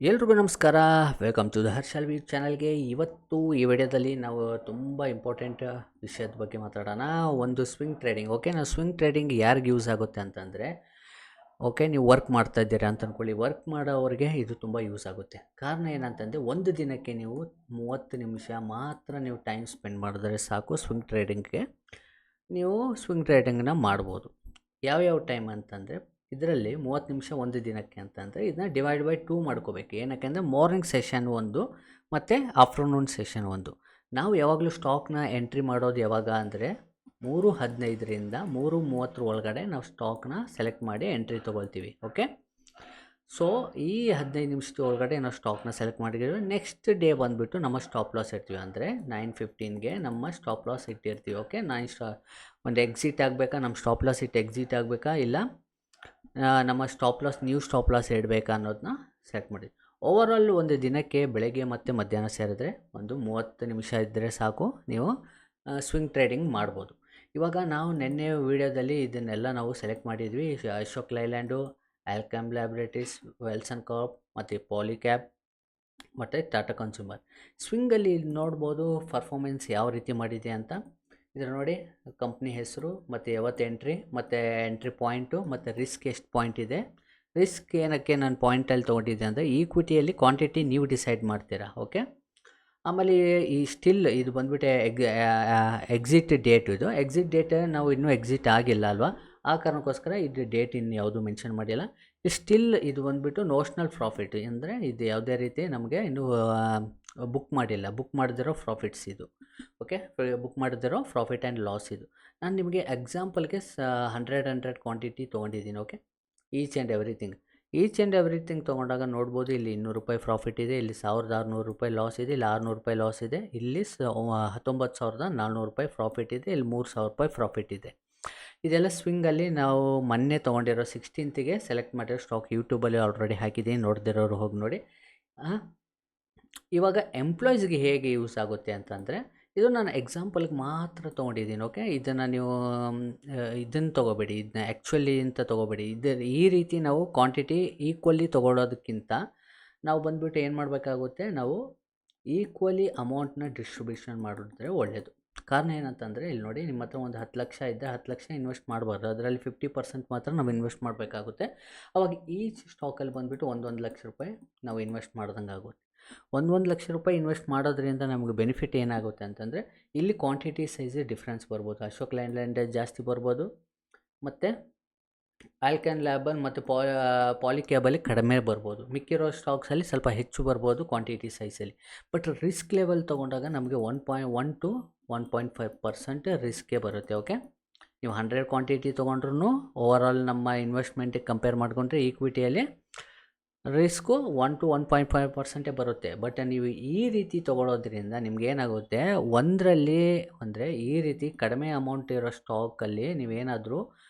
ಎಲ್ರಿಗೂ ನಮಸ್ಕಾರ. Welcome to the Harshal V ಚಾನಲ್ಗೆ. ಇವತ್ತು ಈ ವಿಡಿಯೋದಲ್ಲಿ ನಾವು ತುಂಬ ಇಂಪಾರ್ಟೆಂಟ್ ವಿಷಯದ ಬಗ್ಗೆ ಮಾತಾಡೋಣ. ಒಂದು ಸ್ವಿಂಗ್ ಟ್ರೇಡಿಂಗ್. ಓಕೆ, ನಾವು ಸ್ವಿಂಗ್ ಟ್ರೇಡಿಂಗ್ ಯಾರಿಗೆ ಯೂಸ್ ಆಗುತ್ತೆ ಅಂತಂದರೆ, ಓಕೆ, ನೀವು ವರ್ಕ್ ಮಾಡ್ತಾ ಇದ್ದೀರಾ ಅಂತ ಅಂದ್ಕೊಳ್ಳಿ. ವರ್ಕ್ ಮಾಡೋರಿಗೆ ಇದು ತುಂಬ ಯೂಸ್ ಆಗುತ್ತೆ. ಕಾರಣ ಏನಂತಂದರೆ, ಒಂದು ದಿನಕ್ಕೆ ನೀವು 30 ನಿಮಿಷ ಮಾತ್ರ ನೀವು ಟೈಮ್ ಸ್ಪೆಂಡ್ ಮಾಡಿದ್ರೆ ಸಾಕು. ಸ್ವಿಂಗ್ ಟ್ರೇಡಿಂಗ್ಗೆ ನೀವು ಸ್ವಿಂಗ್ ಟ್ರೇಡಿಂಗ್ನ ಮಾಡ್ಬೋದು. ಯಾವ್ಯಾವ ಟೈಮ್ ಅಂತಂದರೆ, ಇದರಲ್ಲಿ 30 ನಿಮಿಷ ಒಂದು ದಿನಕ್ಕೆ ಅಂತಂದರೆ ಇದನ್ನ ಡಿವೈಡ್ ಬೈ 2 ಮಾಡ್ಕೋಬೇಕು. ಏನಕ್ಕೆ ಅಂದರೆ ಮಾರ್ನಿಂಗ್ ಸೆಷನ್ ಒಂದು ಮತ್ತು ಆಫ್ಟರ್ನೂನ್ ಸೆಷನ್ ಒಂದು. ನಾವು ಯಾವಾಗಲೂ ಸ್ಟಾಕ್ನ ಎಂಟ್ರಿ ಮಾಡೋದು ಯಾವಾಗ ಅಂದರೆ 3:15ರಿಂದ 3:30 ಒಳಗಡೆ ನಾವು ಸ್ಟಾಕ್ನ ಸೆಲೆಕ್ಟ್ ಮಾಡಿ ಎಂಟ್ರಿ ತೊಗೊಳ್ತೀವಿ. ಓಕೆ, ಸೊ ಈ 15 ನಿಮಿಷದ ಒಳಗಡೆ ನಾವು ಸ್ಟಾಕ್ನ ಸೆಲೆಕ್ಟ್ ಮಾಡಿದ್ದೀವಿ. ನೆಕ್ಸ್ಟ್ ಡೇ ಬಂದುಬಿಟ್ಟು ನಮ್ಮ ಸ್ಟಾಪ್ ಲಾಸ್ ಇರ್ತೀವಿ. ಅಂದರೆ 9:15ಗೆ ನಮ್ಮ ಸ್ಟಾಪ್ ಲಾಸ್ ಇಟ್ಟಿರ್ತೀವಿ. ಓಕೆ, ಒಂದು ಎಕ್ಸಿಟ್ ಆಗಬೇಕಾ, ನಮ್ಮ ಸ್ಟಾಪ್ ಲಾಸ್ ಇಟ್ಟು ಎಕ್ಸಿಟ್ ಆಗಬೇಕಾ, ಇಲ್ಲ ನಮ್ಮ stop loss new stop loss ಇಡಬೇಕಾ ಅನ್ನೋದನ್ನ ಸೆಲೆಕ್ಟ್ ಮಾಡಿ. ಓವರಾಲ್ ಒಂದು ದಿನಕ್ಕೆ ಬೆಳಗ್ಗೆ ಮತ್ತು ಮಧ್ಯಾಹ್ನ ಸೇರಿದ್ರೆ ಒಂದು 30 ನಿಮಿಷ ಇದ್ದರೆ ಸಾಕು, ನೀವು ಸ್ವಿಂಗ್ ಟ್ರೇಡಿಂಗ್ ಮಾಡ್ಬೋದು. ಇವಾಗ ನಾವು ನಿನ್ನೆ ವೀಡಿಯೋದಲ್ಲಿ ಇದನ್ನೆಲ್ಲ ನಾವು ಸೆಲೆಕ್ಟ್ ಮಾಡಿದ್ವಿ. ಅಶೋಕ್ ಲೈಲ್ಯಾಂಡು, ಆಲ್ಕೆಮ್ ಲ್ಯಾಬೊರೇಟರೀಸ್, ವೆಲ್ಸನ್ ಕಾರ್ಪ್ ಮತ್ತು ಪಾಲಿಕ್ಯಾಬ್ ಮತ್ತು ಟಾಟಾ ಕನ್ಸ್ಯೂಮರ್. ಸ್ವಿಂಗಲ್ಲಿ ನೋಡ್ಬೋದು ಪರ್ಫಾರ್ಮೆನ್ಸ್ ಯಾವ ರೀತಿ ಮಾಡಿದೆ ಅಂತ. ಇದರ ನೋಡಿ, ಕಂಪ್ನಿ ಹೆಸರು ಮತ್ತು ಯಾವತ್ತು ಎಂಟ್ರಿ ಮತ್ತು ಎಂಟ್ರಿ ಪಾಯಿಂಟು ಮತ್ತು ರಿಸ್ಕ್ ಎಷ್ಟು ಪಾಯಿಂಟ್ ಇದೆ. ರಿಸ್ಕ್ ಏನಕ್ಕೆ ನಾನು ಪಾಯಿಂಟಲ್ಲಿ ತೊಗೊಂಡಿದ್ದೆ ಅಂದರೆ, ಈಕ್ವಿಟಿಯಲ್ಲಿ ಕ್ವಾಂಟಿಟಿ ನೀವು ಡಿಸೈಡ್ ಮಾಡ್ತೀರಾ. ಓಕೆ, ಆಮೇಲೆ ಈ ಸ್ಟಿಲ್ ಇದು ಬಂದುಬಿಟ್ಟು ಎಕ್ಸಿಟ್ ಡೇಟ್. ಇದು ಎಕ್ಸಿಟ್ ಡೇಟ್ ನಾವು ಇನ್ನೂ ಎಕ್ಸಿಟ್ ಆಗಿಲ್ಲ ಅಲ್ವಾ, ಆ ಕಾರಣಕ್ಕೋಸ್ಕರ ಇದು ಡೇಟ್ ಇನ್ನು ಯಾವುದು ಮೆನ್ಷನ್ ಮಾಡಿಲ್ಲ. ಸ್ಟಿಲ್ ಇದು ಬಂದುಬಿಟ್ಟು ನೋಷ್ನಲ್ ಪ್ರಾಫಿಟ್, ಅಂದರೆ ಇದು ಯಾವುದೇ ರೀತಿ ನಮಗೆ ಇನ್ನೂ ಬುಕ್ ಮಾಡಿಲ್ಲ, ಬುಕ್ ಮಾಡದಿರೋ ಪ್ರಾಫಿಟ್ಸ್ ಇದು. ಓಕೆ, ಬುಕ್ ಮಾಡದಿರೋ ಪ್ರಾಫಿಟ್ ಆ್ಯಂಡ್ ಲಾಸ್ ಇದು. ನಾನು ನಿಮಗೆ ಎಕ್ಸಾಂಪಲ್ಗೆ 100 ಕ್ವಾಂಟಿಟಿ ತೊಗೊಂಡಿದ್ದೀನಿ. ಓಕೆ, ಈಚ್ ಆ್ಯಂಡ್ ಎವ್ರಿಥಿಂಗ್ ತೊಗೊಂಡಾಗ ನೋಡ್ಬೋದು, ಇಲ್ಲಿ 200 ರೂಪಾಯಿ ಪ್ರಾಫಿಟ್ ಇದೆ, ಇಲ್ಲಿ 1600 ರೂಪಾಯಿ ಲಾಸ್ ಇದೆ, ಇಲ್ಲಿ 600 ರೂಪಾಯಿ ಲಾಸ್ ಇದೆ, ಇಲ್ಲಿ 19,400 ರೂಪಾಯಿ ಪ್ರಾಫಿಟ್ ಇದೆ, ಇಲ್ಲಿ 3,000 ರೂಪಾಯಿ ಪ್ರಾಫಿಟ್ ಇದೆ. ಇದೆಲ್ಲ ಸ್ವಿಂಗಲ್ಲಿ ನಾವು ಮೊನ್ನೆ ತೊಗೊಂಡಿರೋ 16ಗೆ ಸೆಲೆಕ್ಟ್ ಮಾಡಿರೋ ಸ್ಟಾಕ್. ಯೂಟ್ಯೂಬಲ್ಲಿ ಆಲ್ರೆಡಿ ಹಾಕಿದ್ದೀನಿ, ನೋಡ್ದಿರೋರು ಹೋಗಿ ನೋಡಿ. ಇವಾಗ ಎಂಪ್ಲಾಯೀಸ್ಗೆ ಹೇಗೆ ಯೂಸ್ ಆಗುತ್ತೆ ಅಂತಂದರೆ, ಇದು ನಾನು ಎಕ್ಸಾಂಪಲ್ಗೆ ಮಾತ್ರ ತೊಗೊಂಡಿದ್ದೀನಿ. ಓಕೆ, ಇದನ್ನು ನೀವು ಇದನ್ನು ತೊಗೋಬೇಡಿ, ಇದನ್ನ ಆ್ಯಕ್ಚುಲಿ ಅಂತ ತೊಗೋಬೇಡಿ. ಈ ರೀತಿ ನಾವು ಕ್ವಾಂಟಿಟಿ ಈಕ್ವಲಿ ತೊಗೊಳೋದಕ್ಕಿಂತ ನಾವು ಬಂದುಬಿಟ್ಟು ಏನು ಮಾಡಬೇಕಾಗುತ್ತೆ, ನಾವು ಈಕ್ವಲಿ ಅಮೌಂಟ್ನ ಡಿಸ್ಟ್ರಿಬ್ಯೂಷನ್ ಮಾಡಿದ್ರೆ ಒಳ್ಳೆಯದು. ಕಾರಣ ಏನಂತಂದರೆ, ಇಲ್ಲಿ ನೋಡಿ, ನಿಮ್ಮ ಹತ್ರ ಒಂದು 10 ಲಕ್ಷ ಇದ್ದರೆ 10 ಲಕ್ಷ ಇನ್ವೆಸ್ಟ್ ಮಾಡಬಾರ್ದು, ಅದರಲ್ಲಿ 50% ಮಾತ್ರ ನಾವು ಇನ್ವೆಸ್ಟ್ ಮಾಡಬೇಕಾಗುತ್ತೆ. ಅವಾಗ ಈಚ್ ಸ್ಟಾಕಲ್ಲಿ ಬಂದುಬಿಟ್ಟು 1 ಲಕ್ಷ ರೂಪಾಯಿ ನಾವು ಇನ್ವೆಸ್ಟ್ ಮಾಡ್ದಂಗೆ ಆಗುತ್ತೆ. 1 ಲಕ್ಷ ರೂಪಾಯಿ ಇನ್ವೆಸ್ಟ್ ಮಾಡೋದ್ರಿಂದ ನಮಗೆ ಬೆನಿಫಿಟ್ ಏನಾಗುತ್ತೆ ಅಂತಂದರೆ, ಇಲ್ಲಿ ಕ್ವಾಂಟಿಟಿ ಸೈಜ್ ಡಿಫ್ರೆನ್ಸ್ ಬರ್ಬೋದು. ಅಶೋಕ್ ಲೈಲ್ಯಾಂಡ್ ಜಾಸ್ತಿ ಬರ್ಬೋದು, ಮತ್ತು ಆಲ್ಕೆಮ್ ಲ್ಯಾಬಲ್ ಮತ್ತು ಪಾಲಿಕ್ಯಾಬಲ್ಲಿ ಕಡಿಮೆ ಬರ್ಬೋದು. ಮಿಕ್ಕಿರೋ ಸ್ಟಾಕ್ಸಲ್ಲಿ ಸ್ವಲ್ಪ ಹೆಚ್ಚು ಬರ್ಬೋದು ಕ್ವಾಂಟಿಟಿ ಸೈಜಲ್ಲಿ. ಬಟ್ ರಿಸ್ಕ್ ಲೆವೆಲ್ ತೊಗೊಂಡಾಗ ನಮಗೆ 1.1 to 1.5% ರಿಸ್ಕೇ ಬರುತ್ತೆ. ಓಕೆ, ನೀವು 100 ಕ್ವಾಂಟಿಟಿ ತೊಗೊಂಡ್ರೂ ಓವರಾಲ್ ನಮ್ಮ ಇನ್ವೆಸ್ಟ್ಮೆಂಟಿಗೆ ಕಂಪೇರ್ ಮಾಡಿಕೊಂಡ್ರೆ ಈಕ್ವಿಟಿಯಲ್ಲಿ ರಿಸ್ಕು 1 to 1.5% ಬರುತ್ತೆ. ಬಟ್ ನೀವು ಈ ರೀತಿ ತೊಗೊಳೋದ್ರಿಂದ ನಿಮ್ಗೇನಾಗುತ್ತೆ, ಒಂದರಲ್ಲಿ ಅಂದರೆ ಈ ರೀತಿ ಕಡಿಮೆ ಅಮೌಂಟ್ ಇರೋ ಸ್ಟಾಕಲ್ಲಿ ನೀವೇನಾದರೂ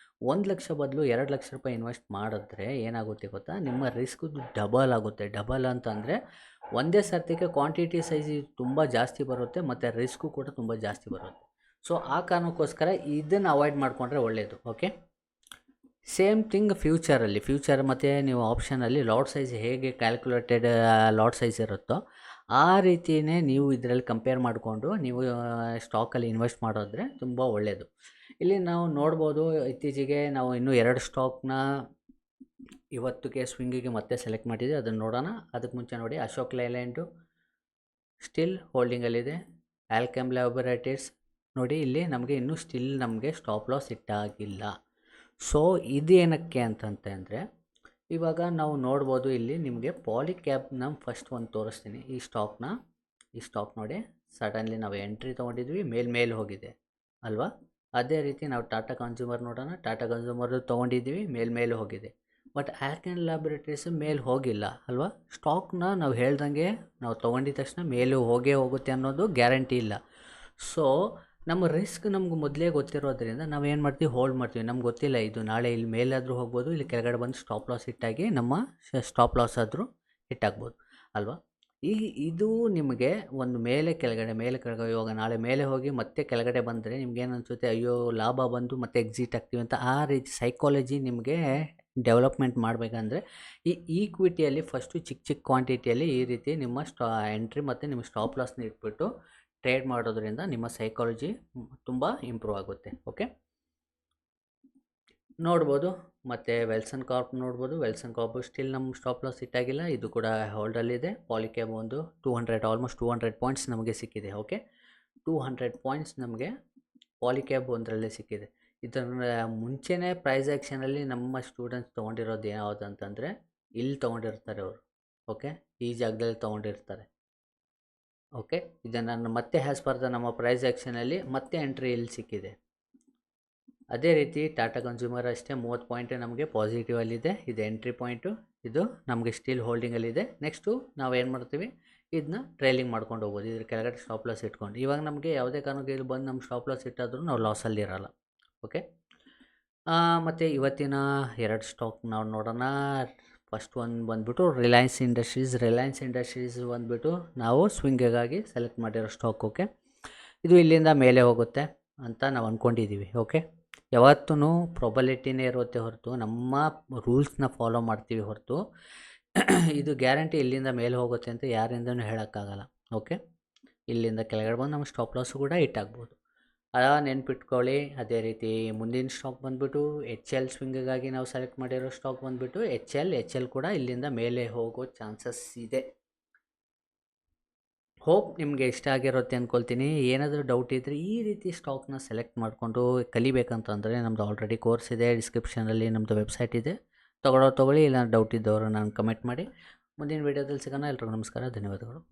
1 ಲಕ್ಷ ಬದಲು 2 ಲಕ್ಷ ರೂಪಾಯಿ ಇನ್ವೆಸ್ಟ್ ಮಾಡಿದ್ರೆ ಏನಾಗುತ್ತೆ ಗೊತ್ತಾ, ನಿಮ್ಮ ರಿಸ್ಕು ಡಬಲ್ ಆಗುತ್ತೆ. ಡಬಲ್ ಅಂತಂದರೆ ಒಂದೇ ಸರ್ತಿಗೆ ಕ್ವಾಂಟಿಟಿ ಸೈಜ್ ತುಂಬ ಜಾಸ್ತಿ ಬರುತ್ತೆ ಮತ್ತು ರಿಸ್ಕು ಕೂಡ ತುಂಬ ಜಾಸ್ತಿ ಬರುತ್ತೆ. ಸೊ ಆ ಕಾರಣಕ್ಕೋಸ್ಕರ ಇದನ್ನು ಅವಾಯ್ಡ್ ಮಾಡಿಕೊಂಡ್ರೆ ಒಳ್ಳೆಯದು. ಓಕೆ, ಸೇಮ್ ಥಿಂಗ್ ಫ್ಯೂಚರ್ ಮತ್ತು ನೀವು ಆಪ್ಷನಲ್ಲಿ ಲಾಟ್ ಸೈಜ್ ಹೇಗೆ ಕ್ಯಾಲ್ಕುಲೇಟೆಡ್ ಲಾಟ್ ಸೈಜ್ ಇರುತ್ತೋ ಆ ರೀತಿಯೇ ನೀವು ಇದರಲ್ಲಿ ಕಂಪೇರ್ ಮಾಡಿಕೊಂಡು ನೀವು ಸ್ಟಾಕಲ್ಲಿ ಇನ್ವೆಸ್ಟ್ ಮಾಡೋದ್ರೆ ತುಂಬ ಒಳ್ಳೆಯದು. ಇಲ್ಲಿ ನಾವು ನೋಡ್ಬೋದು, ಇತ್ತೀಚೆಗೆ ನಾವು ಇನ್ನೂ 2 ಸ್ಟಾಕ್ನ ಇವತ್ತಿಗೆ ಸ್ವಿಂಗಿಗೆ ಮತ್ತೆ ಸೆಲೆಕ್ಟ್ ಮಾಡಿದ್ವಿ. ಅದನ್ನು ನೋಡೋಣ. ಅದಕ್ಕೆ ಮುಂಚೆ ನೋಡಿ, ಅಶೋಕ್ ಲೈಲ್ಯಾಂಡು ಸ್ಟಿಲ್ ಹೋಲ್ಡಿಂಗಲ್ಲಿದೆ. ಆಲ್ಕೆಮ್ ಲ್ಯಾಬೊರೇಟರೀಸ್ ನೋಡಿ, ಇಲ್ಲಿ ನಮಗೆ ಇನ್ನೂ ಸ್ಟಿಲ್ ನಮಗೆ ಸ್ಟಾಪ್ ಲಾಸ್ ಇಟ್ಟಾಗಿಲ್ಲ. ಸೊ ಇದೇನಕ್ಕೆ ಅಂತಂತಂದರೆ, ಇವಾಗ ನಾವು ನೋಡ್ಬೋದು, ಇಲ್ಲಿ ನಿಮಗೆ ಪಾಲಿಕ್ಯಾಬ್ನ ಫಸ್ಟ್ ಒಂದು ತೋರಿಸ್ತೀನಿ. ಈ ಸ್ಟಾಕ್ ನೋಡಿ, ಸಡನ್ಲಿ ನಾವು ಎಂಟ್ರಿ ತೊಗೊಂಡಿದ್ವಿ, ಮೇಲೆ ಹೋಗಿದೆ ಅಲ್ವಾ. ಅದೇ ರೀತಿ ನಾವು ಟಾಟಾ ಕನ್ಸ್ಯೂಮರ್ ನೋಡೋಣ. ಟಾಟಾ ಕನ್ಸ್ಯೂಮರ್ ತೊಗೊಂಡಿದ್ವಿ, ಮೇಲೆ ಹೋಗಿದೆ. ಬಟ್ ಆಲ್ಕೆಮ್ ಲ್ಯಾಬೊರೇಟರೀಸ್ ಮೇಲೆ ಹೋಗಿಲ್ಲ ಅಲ್ವಾ. ಸ್ಟಾಕ್ನ ನಾವು ಹೇಳ್ದಂಗೆ ನಾವು ತೊಗೊಂಡಿದ ತಕ್ಷಣ ಮೇಲೆ ಹೋಗುತ್ತೆ ಅನ್ನೋದು ಗ್ಯಾರಂಟಿ ಇಲ್ಲ. ಸೊ ನಮ್ಮ ರಿಸ್ಕ್ ನಮ್ಗೆ ಮೊದಲೇ ಗೊತ್ತಿರೋದ್ರಿಂದ ನಾವು ಏನು ಮಾಡ್ತೀವಿ, ಹೋಲ್ಡ್ ಮಾಡ್ತೀವಿ. ನಮ್ಗೆ ಗೊತ್ತಿಲ್ಲ, ಇದು ನಾಳೆ ಇಲ್ಲಿ ಮೇಲಾದರೂ ಹೋಗ್ಬೋದು, ಇಲ್ಲಿ ಕೆಳಗಡೆ ಬಂದು ಸ್ಟಾಪ್ ಲಾಸ್ ಹಿಟ್ಟಾಗಿ ನಮ್ಮ ಸ್ಟಾಪ್ ಲಾಸ್ ಆದರೂ ಹಿಟ್ಟಾಗ್ಬೋದು ಅಲ್ವಾ. ಇದು ನಿಮಗೆ ಒಂದು ಮೇಲೆ ಕೆಳಗಡೆ ಇವಾಗ ನಾಳೆ ಮೇಲೆ ಹೋಗಿ ಮತ್ತೆ ಕೆಳಗಡೆ ಬಂದರೆ ನಿಮ್ಗೇನು ಅನಿಸುತ್ತೆ, ಅಯ್ಯೋ ಲಾಭ ಬಂದು ಮತ್ತೆ ಎಕ್ಸಿಟ್ ಆಗ್ತೀವಿ ಅಂತ. ಆ ರೀತಿ ಸೈಕಾಲಜಿ ನಿಮಗೆ ಡೆವಲಪ್ಮೆಂಟ್ ಮಾಡಬೇಕಂದ್ರೆ ಈ ಈಕ್ವಿಟಿಯಲ್ಲಿ ಫಸ್ಟು ಚಿಕ್ಕ ಕ್ವಾಂಟಿಟಿಯಲ್ಲಿ ಈ ರೀತಿ ನಿಮ್ಮ ಎಂಟ್ರಿ ಮತ್ತು ನಿಮ್ಮ ಸ್ಟಾಪ್ ಲಾಸ್ನ ಇಟ್ಬಿಟ್ಟು ಟ್ರೇಡ್ ಮಾಡೋದ್ರಿಂದ ನಿಮ್ಮ ಸೈಕಾಲಜಿ ತುಂಬ ಇಂಪ್ರೂವ್ ಆಗುತ್ತೆ. ಓಕೆ, ನೋಡ್ಬೋದು. ಮತ್ತು ವೆಲ್ಸನ್ ಕಾರ್ಪ್ ನೋಡ್ಬೋದು. ವೆಲ್ಸನ್ ಕಾರ್ಪ್ ಸ್ಟಿಲ್ ನಮ್ಮ ಸ್ಟಾಪ್ ಲಾಸ್ ಇಟ್ಟಾಗಿಲ್ಲ, ಇದು ಕೂಡ ಹೋಲ್ಡಲ್ಲಿದೆ. ಪಾಲಿಕ್ಯಾಬ್ ಒಂದು 200 ಆಲ್ಮೋಸ್ಟ್ 200 ಪಾಯಿಂಟ್ಸ್ ನಮಗೆ ಸಿಕ್ಕಿದೆ. ಓಕೆ, 200 ಪಾಯಿಂಟ್ಸ್ ನಮಗೆ ಪಾಲಿಕ್ಯಾಬ್ ಒಂದರಲ್ಲೇ ಸಿಕ್ಕಿದೆ. ಇದರ ಮುಂಚೆನೇ ಪ್ರೈಸ್ ಆ್ಯಕ್ಷನಲ್ಲಿ ನಮ್ಮ ಸ್ಟೂಡೆಂಟ್ಸ್ ತೊಗೊಂಡಿರೋದು ಯಾವುದು ಅಂತಂದರೆ ಇಲ್ಲಿ ತೊಗೊಂಡಿರ್ತಾರೆ ಅವರು. ಓಕೆ, ಈ ಜಾಗದಲ್ಲಿ ತೊಗೊಂಡಿರ್ತಾರೆ. ಓಕೆ, ಇದನ್ನು ಮತ್ತೆ ಆ್ಯಸ್ ಪರ್ ದ ನಮ್ಮ ಪ್ರೈಸ್ ಆ್ಯಕ್ಷನಲ್ಲಿ ಮತ್ತೆ ಎಂಟ್ರಿ ಇಲ್ಲಿ ಸಿಕ್ಕಿದೆ. ಅದೇ ರೀತಿ ಟಾಟಾ ಕನ್ಸ್ಯೂಮರ್ ಅಷ್ಟೇ 30 ಪಾಯಿಂಟ್ ನಮಗೆ ಪಾಸಿಟಿವಲ್ಲಿದೆ. ಇದು ಎಂಟ್ರಿ ಪಾಯಿಂಟು, ಇದು ನಮಗೆ ಸ್ಟಿಲ್ ಹೋಲ್ಡಿಂಗಲ್ಲಿದೆ. ನೆಕ್ಸ್ಟು ನಾವು ಏನು ಮಾಡ್ತೀವಿ, ಇದನ್ನ ಟ್ರೈಲಿಂಗ್ ಮಾಡ್ಕೊಂಡು ಹೋಗ್ಬೋದು. ಇದ್ರ ಕೆಳಗಡೆ ಸ್ಟಾಪ್ ಲಾಸ್ ಇಟ್ಕೊಂಡು ಇವಾಗ ನಮಗೆ ಯಾವುದೇ ಕಾರಣಕ್ಕೆ ಇಲ್ಲಿ ಬಂದು ನಮ್ಮ ಸ್ಟಾಪ್ ಲಾಸ್ ಇಟ್ಟಾದರೂ ನಾವು ಲಾಸಲ್ಲಿರಲ್ಲ. ಓಕೆ, ಮತ್ತು ಇವತ್ತಿನ 2 ಸ್ಟಾಕ್ ನಾವು ನೋಡೋಣ. ಫಸ್ಟ್ ಒಂದು ಬಂದುಬಿಟ್ಟು ರಿಲಯನ್ಸ್ ಇಂಡಸ್ಟ್ರೀಸ್ ಬಂದುಬಿಟ್ಟು ನಾವು ಸ್ವಿಂಗಿಗಾಗಿ ಸೆಲೆಕ್ಟ್ ಮಾಡಿರೋ ಸ್ಟಾಕ್. ಓಕೆ, ಇದು ಇಲ್ಲಿಂದ ಮೇಲೆ ಹೋಗುತ್ತೆ ಅಂತ ನಾವು ಅಂದ್ಕೊಂಡಿದ್ದೀವಿ. ಓಕೆ, ಯಾವತ್ತೂ ಪ್ರೊಬಲಿಟಿನೇ ಇರುತ್ತೆ ಹೊರತು ನಮ್ಮ ರೂಲ್ಸ್ನ ಫಾಲೋ ಮಾಡ್ತೀವಿ ಹೊರತು ಇದು ಗ್ಯಾರಂಟಿ ಇಲ್ಲಿಂದ ಮೇಲೆ ಹೋಗುತ್ತೆ ಅಂತ ಯಾರಿಂದನೂ ಹೇಳೋಕ್ಕಾಗಲ್ಲ. ಓಕೆ, ಇಲ್ಲಿಂದ ಕೆಳಗಡೆ ಬಂದು ನಮ್ಮ ಸ್ಟಾಪ್ ಲಾಸು ಕೂಡ ಇಟ್ಟಾಗ್ಬೋದು, ನೆನ್ಪಿಟ್ಕೊಳ್ಳಿ. ಅದೇ ರೀತಿ ಮುಂದಿನ ಸ್ಟಾಕ್ ಬಂದುಬಿಟ್ಟು HL ಸ್ವಿಂಗಿಗಾಗಿ ನಾವು ಸೆಲೆಕ್ಟ್ ಮಾಡಿರೋ ಸ್ಟಾಕ್ ಬಂದುಬಿಟ್ಟು HL ಕೂಡ ಇಲ್ಲಿಂದ ಮೇಲೆ ಹೋಗೋ ಚಾನ್ಸಸ್ ಇದೆ. ಹೋಪ್ ನಿಮಗೆ ಇಷ್ಟ ಆಗಿರುತ್ತೆ ಅಂದ್ಕೊಳ್ತೀನಿ. ಏನಾದರೂ ಡೌಟ್ ಇದ್ದರೆ ಈ ರೀತಿ ಸ್ಟಾಕ್ನ ಸೆಲೆಕ್ಟ್ ಮಾಡಿಕೊಂಡು ಕಲಿಬೇಕಂತಂದರೆ ನಮ್ಮದು ಆಲ್ರೆಡಿ ಕೋರ್ಸ್ ಇದೆ, ಡಿಸ್ಕ್ರಿಪ್ಷನಲ್ಲಿ ನಮ್ಮದು ವೆಬ್ಸೈಟ್ ಇದೆ, ತೊಗೊಳ್ಳಿ. ಇಲ್ಲ ಡೌಟ್ ಇದ್ದವರು ನಾನು ಕಮೆಂಟ್ ಮಾಡಿ. ಮುಂದಿನ ವೀಡಿಯೋದಲ್ಲಿ ಸಿಗೋಣ. ಎಲ್ರಿಗೂ ನಮಸ್ಕಾರ, ಧನ್ಯವಾದಗಳು.